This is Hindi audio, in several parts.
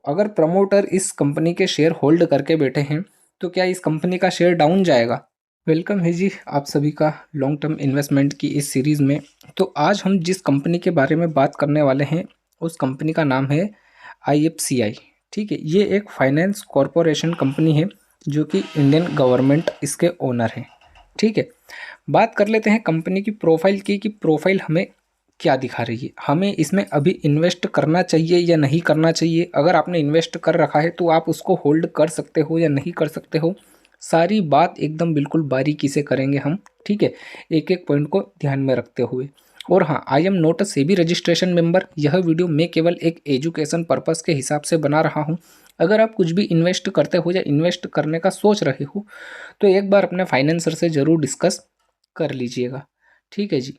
अगर प्रमोटर इस कंपनी के शेयर होल्ड करके बैठे हैं तो क्या इस कंपनी का शेयर डाउन जाएगा? वेलकम है जी आप सभी का लॉन्ग टर्म इन्वेस्टमेंट की इस सीरीज़ में। तो आज हम जिस कंपनी के बारे में बात करने वाले हैं उस कंपनी का नाम है IFCI। ठीक है, ये एक फाइनेंस कॉरपोरेशन कंपनी है जो कि इंडियन गवर्नमेंट इसके ओनर हैं। ठीक है, बात कर लेते हैं कंपनी की प्रोफाइल की कि प्रोफाइल हमें क्या दिखा रही है, हमें इसमें अभी इन्वेस्ट करना चाहिए या नहीं करना चाहिए। अगर आपने इन्वेस्ट कर रखा है तो आप उसको होल्ड कर सकते हो या नहीं कर सकते हो, सारी बात एकदम बिल्कुल बारीकी से करेंगे हम। ठीक है, एक एक पॉइंट को ध्यान में रखते हुए। और हाँ, I am not a SEBI registration member. यह वीडियो मैं केवल एक एजुकेशन पर्पस के हिसाब से बना रहा हूँ। अगर आप कुछ भी इन्वेस्ट करते हो या इन्वेस्ट करने का सोच रहे हो तो एक बार अपने फाइनेंसर से ज़रूर डिस्कस कर लीजिएगा। ठीक है जी।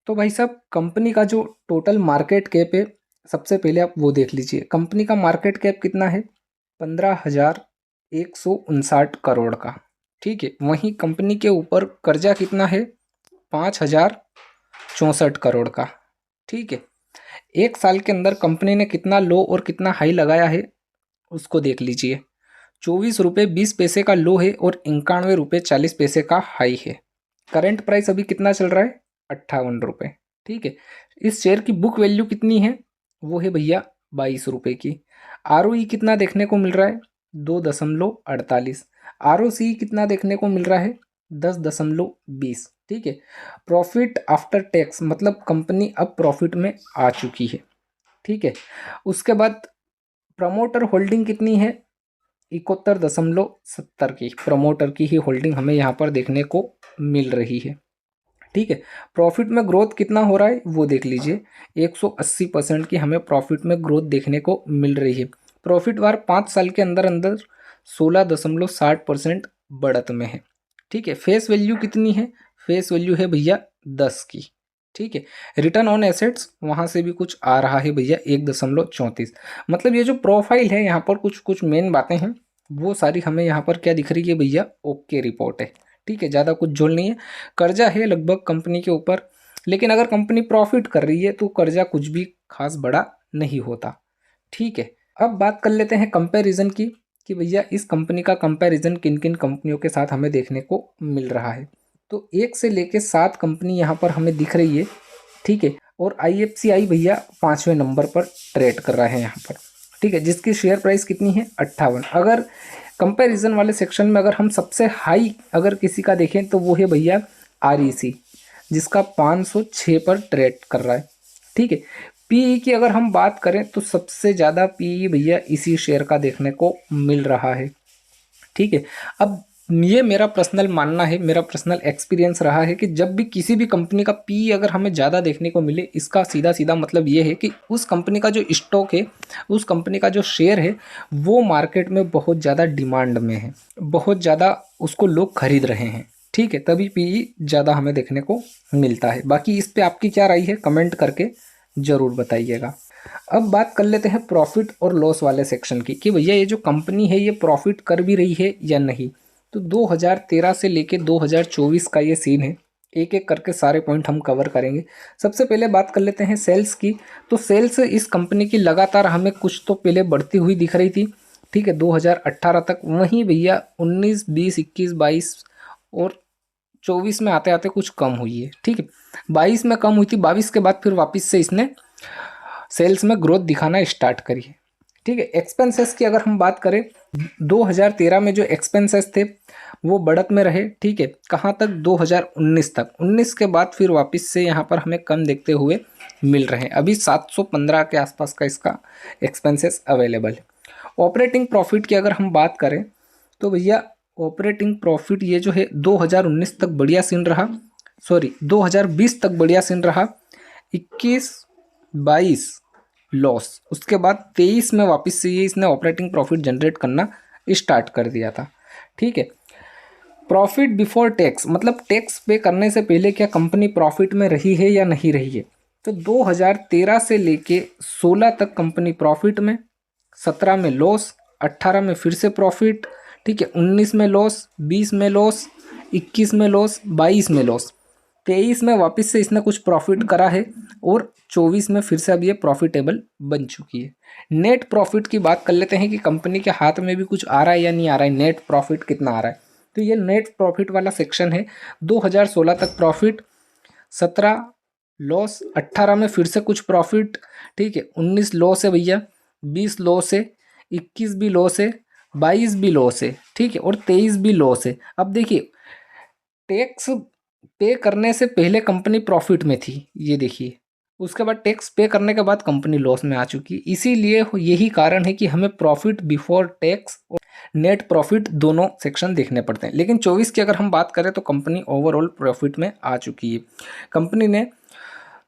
तो भाई साहब, कंपनी का जो टोटल मार्केट कैप है, सबसे पहले आप वो देख लीजिए। कंपनी का मार्केट कैप कितना है? 15,159 का। ठीक है, वहीं कंपनी के ऊपर कर्जा कितना है? 5,064 करोड़ का। ठीक है, एक साल के अंदर कंपनी ने कितना लो और कितना हाई लगाया है उसको देख लीजिए। 24 रुपये 20 पैसे का लो है और 91 रुपये 40 पैसे का हाई है। करंट प्राइस अभी कितना चल रहा है? 58 रुपये। ठीक है, इस शेयर की बुक वैल्यू कितनी है? वो है भैया 22 रुपये की। ROE कितना देखने को मिल रहा है? 2.48। ROC कितना देखने को मिल रहा है? 10.20। ठीक है, प्रॉफिट आफ्टर टैक्स मतलब कंपनी अब प्रॉफिट में आ चुकी है। ठीक है, उसके बाद प्रमोटर होल्डिंग कितनी है? 71.70 की प्रमोटर की ही होल्डिंग हमें यहाँ पर देखने को मिल रही है। ठीक है, प्रॉफिट में ग्रोथ कितना हो रहा है वो देख लीजिए। 180% की हमें प्रॉफिट में ग्रोथ देखने को मिल रही है। प्रॉफिट वार 5 साल के अंदर अंदर 16.60% बढ़त में है। ठीक है, फेस वैल्यू कितनी है? फेस वैल्यू है भैया 10 की। ठीक है, रिटर्न ऑन एसेट्स वहाँ से भी कुछ आ रहा है भैया 1.34। मतलब ये जो प्रोफाइल है यहाँ पर कुछ कुछ मेन बातें हैं वो सारी हमें यहाँ पर क्या दिख रही है भैया? ओके रिपोर्ट है। ठीक है, ज़्यादा कुछ झोल नहीं है। कर्जा है लगभग कंपनी के ऊपर, लेकिन अगर कंपनी प्रॉफिट कर रही है तो कर्जा कुछ भी खास बड़ा नहीं होता। ठीक है, अब बात कर लेते हैं कंपैरिजन की कि भैया इस कंपनी का कंपैरिजन किन किन कंपनियों के साथ हमें देखने को मिल रहा है। तो 1 से लेके 7 कंपनी यहाँ पर हमें दिख रही है। ठीक है, और IFCI भैया 5वें नंबर पर ट्रेड कर रहा है यहाँ पर। ठीक है, जिसकी शेयर प्राइस कितनी है? 58। अगर कंपैरिजन वाले सेक्शन में अगर हम सबसे हाई अगर किसी का देखें तो वो है भैया REC, जिसका 506 पर ट्रेड कर रहा है। ठीक है, PE की अगर हम बात करें तो सबसे ज़्यादा PE भैया इसी शेयर का देखने को मिल रहा है। ठीक है, अब ये मेरा पर्सनल मानना है, मेरा पर्सनल एक्सपीरियंस रहा है कि जब भी किसी भी कंपनी का PE अगर हमें ज़्यादा देखने को मिले, इसका सीधा सीधा मतलब ये है कि उस कंपनी का जो स्टॉक है, उस कंपनी का जो शेयर है वो मार्केट में बहुत ज़्यादा डिमांड में है, बहुत ज़्यादा उसको लोग खरीद रहे हैं। ठीक है, तभी PE ज़्यादा हमें देखने को मिलता है। बाकी इस पर आपकी क्या राय है कमेंट करके ज़रूर बताइएगा। अब बात कर लेते हैं प्रॉफिट और लॉस वाले सेक्शन की कि भैया ये जो कंपनी है ये प्रॉफिट कर भी रही है या नहीं। तो 2013 से लेके 2024 का ये सीन है। एक एक करके सारे पॉइंट हम कवर करेंगे। सबसे पहले बात कर लेते हैं सेल्स की। तो सेल्स इस कंपनी की लगातार हमें कुछ तो पहले बढ़ती हुई दिख रही थी। ठीक है, 2018 तक। वहीं भैया 19, 20, 21, 22 और 24 में आते आते कुछ कम हुई है। ठीक है, 22 में कम हुई थी, 22 के बाद फिर वापस से इसने सेल्स में ग्रोथ दिखाना स्टार्ट करी है। ठीक है, एक्सपेंसेस की अगर हम बात करें, 2013 में जो एक्सपेंसेस थे वो बढ़त में रहे। ठीक है, कहाँ तक? 2019 तक। 19 के बाद फिर वापस से यहाँ पर हमें कम देखते हुए मिल रहे हैं। अभी 715 के आसपास का इसका एक्सपेंसेस अवेलेबल है। ऑपरेटिंग प्रॉफिट की अगर हम बात करें तो भैया ऑपरेटिंग प्रॉफिट ये जो है 2019 तक बढ़िया सीन रहा, 2020 तक बढ़िया सीन रहा। 21, 22 लॉस, उसके बाद 23 में वापस से ये इसने ऑपरेटिंग प्रॉफिट जनरेट करना स्टार्ट कर दिया था। ठीक है, प्रॉफिट बिफोर टैक्स मतलब टैक्स पे करने से पहले क्या कंपनी प्रॉफिट में रही है या नहीं रही है? तो 2013 से लेके 16 तक कंपनी प्रॉफिट में, 17 में लॉस, 18 में फिर से प्रॉफिट। ठीक है, 19 में लॉस, 20 में लॉस, 21 में लॉस, 22 में लॉस। 23 में वापस से इसने कुछ प्रॉफिट करा है और 24 में फिर से अब ये प्रॉफिटेबल बन चुकी है। नेट प्रॉफिट की बात कर लेते हैं कि कंपनी के हाथ में भी कुछ आ रहा है या नहीं आ रहा है, नेट प्रॉफिट कितना आ रहा है। तो ये नेट प्रॉफिट वाला सेक्शन है। 2016 तक प्रॉफिट, 17 लॉस, 18 में फिर से कुछ प्रॉफिट, ठीक है, 19 लॉस है भैया, 20 लॉस है, 21 भी लॉस है, 22 भी लॉस है, ठीक है, और 23 भी लॉस है। अब देखिए टैक्स पे करने से पहले कंपनी प्रॉफिट में थी, ये देखिए, उसके बाद टैक्स पे करने के बाद कंपनी लॉस में आ चुकी है। इसीलिए यही कारण है कि हमें प्रॉफिट बिफोर टैक्स और नेट प्रॉफिट दोनों सेक्शन देखने पड़ते हैं। लेकिन 24 की अगर हम बात करें तो कंपनी ओवरऑल प्रॉफिट में आ चुकी है। कंपनी ने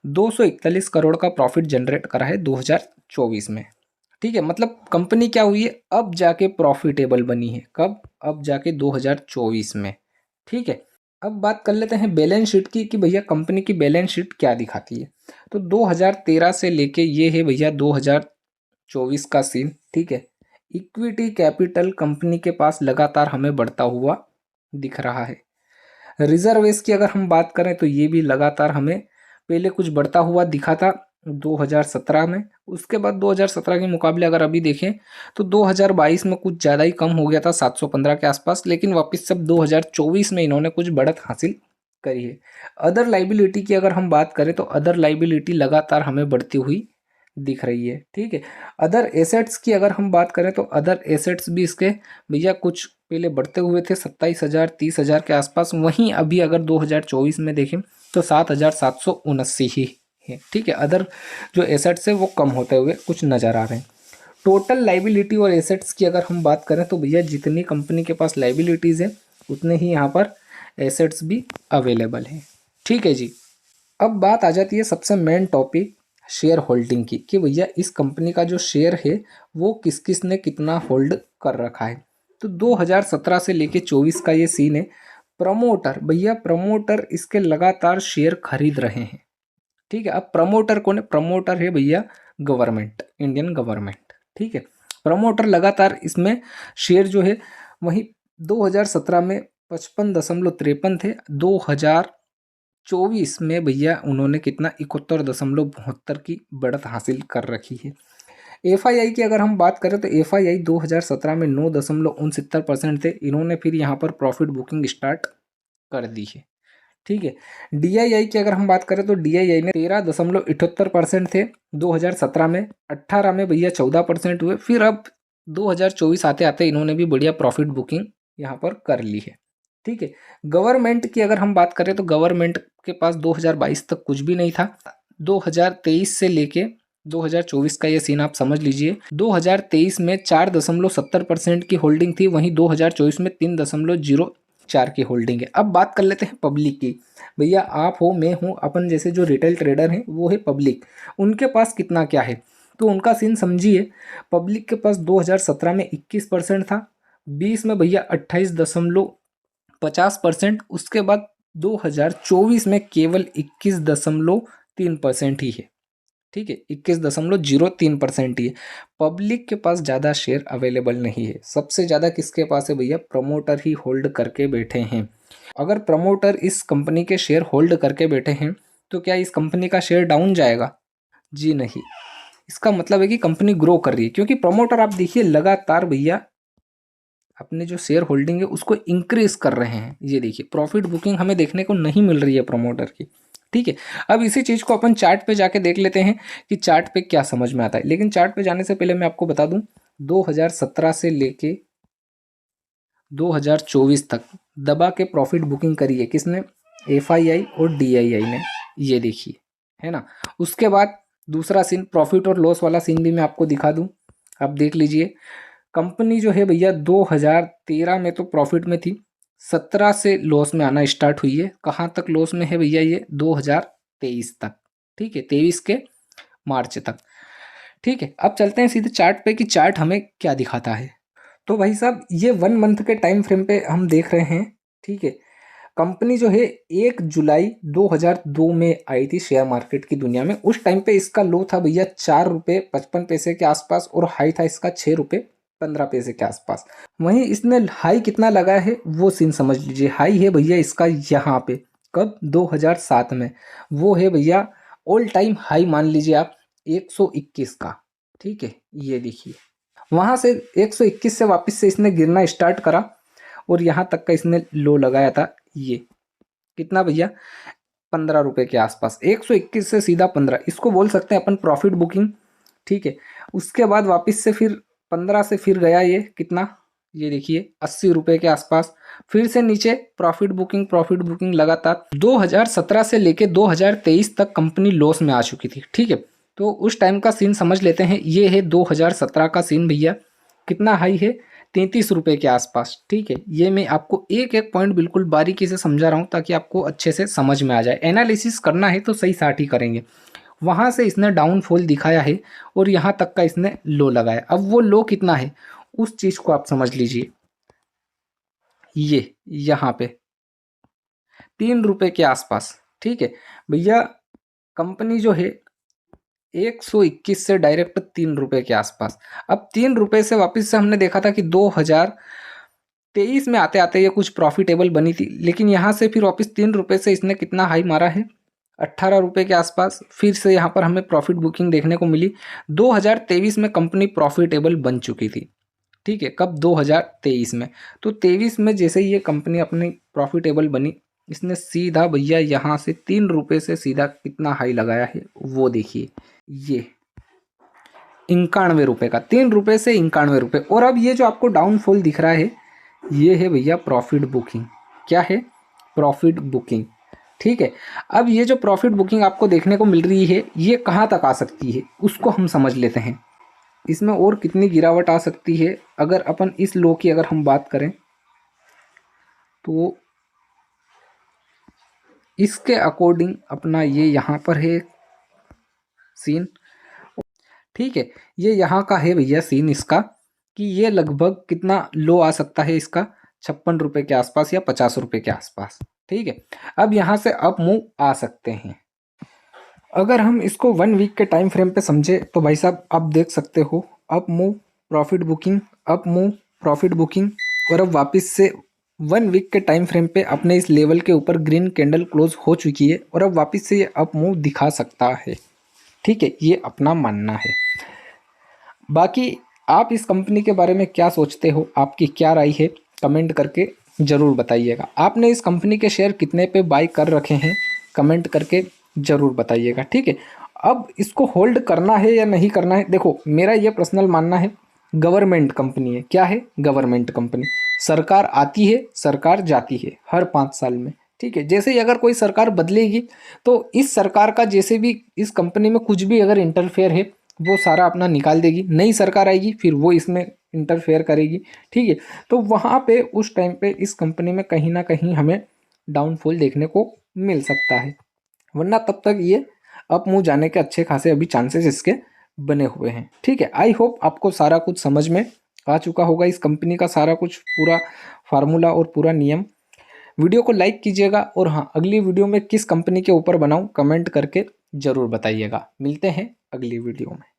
241 करोड़ का प्रॉफिट जनरेट करा है 2024 में, ठीक है। मतलब कंपनी क्या हुई है, अब जाके प्रॉफिटेबल बनी है। कब? अब जाके 2024 में, ठीक है। अब बात कर लेते हैं बैलेंस शीट की कि भैया कंपनी की बैलेंस शीट क्या दिखाती है। तो 2013 से लेके ये है भैया 2024 का सीन, ठीक है। इक्विटी कैपिटल कंपनी के पास लगातार हमें बढ़ता हुआ दिख रहा है। रिजर्वेस की अगर हम बात करें तो ये भी लगातार हमें पहले कुछ बढ़ता हुआ दिखा था 2017 में। उसके बाद 2017 के मुकाबले अगर अभी देखें तो 2022 में कुछ ज़्यादा ही कम हो गया था, 715 के आसपास। लेकिन वापस सब 2024 में इन्होंने कुछ बढ़त हासिल करी है। अदर लाइबिलिटी की अगर हम बात करें तो अदर लाइबिलिटी लगातार हमें बढ़ती हुई दिख रही है, ठीक है। अदर एसेट्स की अगर हम बात करें तो अदर एसेट्स भी इसके भैया कुछ पहले बढ़ते हुए थे 27,000 30,000 के आसपास। वहीं अभी अगर 2024 में देखें तो 7,779 ही है, ठीक है। अदर जो एसेट्स है वो कम होते हुए कुछ नज़र आ रहे हैं। टोटल लाइबिलिटी और एसेट्स की अगर हम बात करें तो भैया जितनी कंपनी के पास लाइबिलिटीज़ है उतने ही यहाँ पर एसेट्स भी अवेलेबल हैं, ठीक है जी। अब बात आ जाती है सबसे मेन टॉपिक शेयर होल्डिंग की कि भैया इस कंपनी का जो शेयर है वो किस किस ने कितना होल्ड कर रखा है। तो 2017 से लेके 24 का ये सीन है। प्रमोटर, भैया प्रमोटर इसके लगातार शेयर खरीद रहे हैं, ठीक है। अब प्रमोटर कौन है? प्रमोटर है भैया गवर्नमेंट, इंडियन गवर्नमेंट, ठीक है। प्रमोटर लगातार इसमें शेयर जो है वही 2017 में 55.53 थे, 2024 में भैया उन्होंने कितना 71.72 की बढ़त हासिल कर रखी है। एफआईआई की अगर हम बात करें तो एफआईआई 2017 में 9.69% थे, इन्होंने फिर यहाँ पर प्रॉफिट बुकिंग स्टार्ट कर दी है, ठीक है। डीआईआई की अगर हम बात करें तो डीआईआई ने 13.78% थे 2017 में, 18 में भैया 14% हुए। फिर अब 2024 आते आते इन्होंने भी बढ़िया प्रॉफिट बुकिंग यहाँ पर कर ली है, ठीक है। गवर्नमेंट की अगर हम बात करें तो गवर्नमेंट के पास 2022 तक कुछ भी नहीं था। 2023 से लेके 2024 का ये सीन आप समझ लीजिए। 2023 में 4.70% की होल्डिंग थी, वहीं 2024 में 3.04 की होल्डिंग है। अब बात कर लेते हैं पब्लिक की। भैया आप हो, मैं हूँ, अपन जैसे जो रिटेल ट्रेडर हैं वो है पब्लिक, उनके पास कितना क्या है तो उनका सीन समझिए। पब्लिक के पास 2017 में 21% था, 20 में भैया 28.50%, उसके बाद 2024 में केवल 21.3% ही है, ठीक है। 21.03% ही है। पब्लिक के पास ज़्यादा शेयर अवेलेबल नहीं है। सबसे ज़्यादा किसके पास है भैया? प्रमोटर ही होल्ड करके बैठे हैं। अगर प्रमोटर इस कंपनी के शेयर होल्ड करके बैठे हैं तो क्या इस कंपनी का शेयर डाउन जाएगा? जी नहीं। इसका मतलब है कि कंपनी ग्रो कर रही है, क्योंकि प्रमोटर आप देखिए लगातार भैया अपने जो शेयर होल्डिंग है उसको इंक्रीज कर रहे हैं। ये देखिए प्रॉफिट बुकिंग हमें देखने को नहीं मिल रही है प्रमोटर की, ठीक है। अब इसी चीज़ को अपन चार्ट पे जाके देख लेते हैं कि चार्ट पे क्या समझ में आता है। लेकिन चार्ट पे जाने से पहले मैं आपको बता दूं 2017 से लेके 2024 तक दबा के प्रॉफिट बुकिंग करी है किसने? एफआईआई और डीआईआई ने, ये देखिए, है ना। उसके बाद दूसरा सीन प्रॉफिट और लॉस वाला सीन भी मैं आपको दिखा दूं, आप देख लीजिए। कंपनी जो है भैया 2013 में तो प्रॉफिट में थी, 17 से लॉस में आना स्टार्ट हुई है। कहाँ तक लॉस में है भैया? ये 2023 तक, ठीक है, 23 के मार्च तक, ठीक है। अब चलते हैं सीधे चार्ट पे कि चार्ट हमें क्या दिखाता है। तो भाई साहब ये 1 मंथ के टाइम फ्रेम पे हम देख रहे हैं, ठीक है। कंपनी जो है 1 जुलाई 2002 में आई थी शेयर मार्केट की दुनिया में। उस टाइम पे इसका लो था भैया 4 रुपये 55 पैसे के आसपास और हाई था इसका 6 रुपये 15 पैसे के आसपास। वहीं इसने हाई कितना लगा है वो सीन समझ लीजिए। हाई है भैया इसका यहाँ पे कब? 2007 में। वो है भैया ऑल टाइम हाई, मान लीजिए आप 121 का। ठीक है, ये देखिए वहाँ से 121 से वापस से इसने गिरना स्टार्ट करा और यहाँ तक का इसने लो लगाया था। ये कितना भैया? 15 रुपये के आसपास। 121 से सीधा 15, इसको बोल सकते हैं अपन प्रॉफिट बुकिंग। ठीक है, उसके बाद वापस से फिर 15 से फिर गया ये कितना? ये देखिए 80 रुपये के आसपास। फिर से नीचे प्रॉफिट बुकिंग लगातार 2017 से लेके 2023 तक कंपनी लॉस में आ चुकी थी। ठीक है, तो उस टाइम का सीन समझ लेते हैं। ये है 2017 का सीन भैया। कितना हाई है? 33 रुपये के आसपास। ठीक है, ये मैं आपको एक एक पॉइंट बिल्कुल बारीकी से समझा रहा हूँ ताकि आपको अच्छे से समझ में आ जाए। एनालिसिस करना है तो सही साट ही करेंगे। वहाँ से इसने डाउनफॉल दिखाया है और यहाँ तक का इसने लो लगाया। अब वो लो कितना है उस चीज़ को आप समझ लीजिए। ये यहाँ पे 3 रुपये के आसपास। ठीक है भैया, कंपनी जो है 121 से डायरेक्ट 3 रुपये के आसपास। अब 3 रुपये से वापस से हमने देखा था कि 2023 में आते आते ये कुछ प्रॉफिटेबल बनी थी, लेकिन यहाँ से फिर वापस 3 रुपये से इसने कितना हाई मारा है? 18 रुपये के आसपास। फिर से यहाँ पर हमें प्रॉफिट बुकिंग देखने को मिली। 2023 में कंपनी प्रॉफिटेबल बन चुकी थी। ठीक है, कब? 2023 में। तो 23 में जैसे ही ये कंपनी अपनी प्रॉफिटेबल बनी, इसने सीधा भैया यहाँ से 3 रुपये से सीधा कितना हाई लगाया है वो देखिए। ये 91 रुपये का, 3 रुपये से 91 रुपये। और अब ये जो आपको डाउनफॉल दिख रहा है ये है भैया प्रॉफिट बुकिंग। क्या है? Profit booking. ठीक है, अब ये जो प्रॉफिट बुकिंग आपको देखने को मिल रही है ये कहाँ तक आ सकती है उसको हम समझ लेते हैं। इसमें और कितनी गिरावट आ सकती है अगर अपन इस लो की अगर हम बात करें तो इसके अकॉर्डिंग अपना ये यहाँ पर है सीन। ठीक है, ये यहाँ का है भैया सीन इसका कि ये लगभग कितना लो आ सकता है इसका? 56 रुपये के आसपास या 50 रुपये के आसपास। ठीक है, अब यहाँ से अप मूव आ सकते हैं। अगर हम इसको 1 वीक के टाइम फ्रेम पे समझे तो भाई साहब आप देख सकते हो up move profit booking, up move profit booking, और अब वापस से 1 वीक के टाइम फ्रेम पे अपने इस लेवल के ऊपर ग्रीन कैंडल क्लोज हो चुकी है और अब वापस से ये अप मूव दिखा सकता है। ठीक है, ये अपना मानना है। बाकी आप इस कंपनी के बारे में क्या सोचते हो, आपकी क्या राय है, कमेंट करके ज़रूर बताइएगा। आपने इस कंपनी के शेयर कितने पे बाय कर रखे हैं कमेंट करके ज़रूर बताइएगा। ठीक है, अब इसको होल्ड करना है या नहीं करना है, देखो मेरा ये पर्सनल मानना है गवर्नमेंट कंपनी है। क्या है? Government company. सरकार आती है, सरकार जाती है हर 5 साल में। ठीक है, जैसे ही अगर कोई सरकार बदलेगी तो इस सरकार का जैसे भी इस कंपनी में कुछ भी अगर इंटरफेयर है वो सारा अपना निकाल देगी। नई सरकार आएगी फिर वो इसमें इंटरफेयर करेगी। ठीक है, तो वहाँ पे उस टाइम पे इस कंपनी में कहीं ना कहीं हमें डाउनफॉल देखने को मिल सकता है, वरना तब तक ये अप मूव जाने के अच्छे खासे अभी चांसेस इसके बने हुए हैं। ठीक है, आई होप आपको सारा कुछ समझ में आ चुका होगा, इस कंपनी का सारा कुछ पूरा फार्मूला और पूरा नियम। वीडियो को लाइक कीजिएगा और हाँ, अगली वीडियो में किस कंपनी के ऊपर बनाऊं कमेंट करके ज़रूर बताइएगा। मिलते हैं अगली वीडियो में।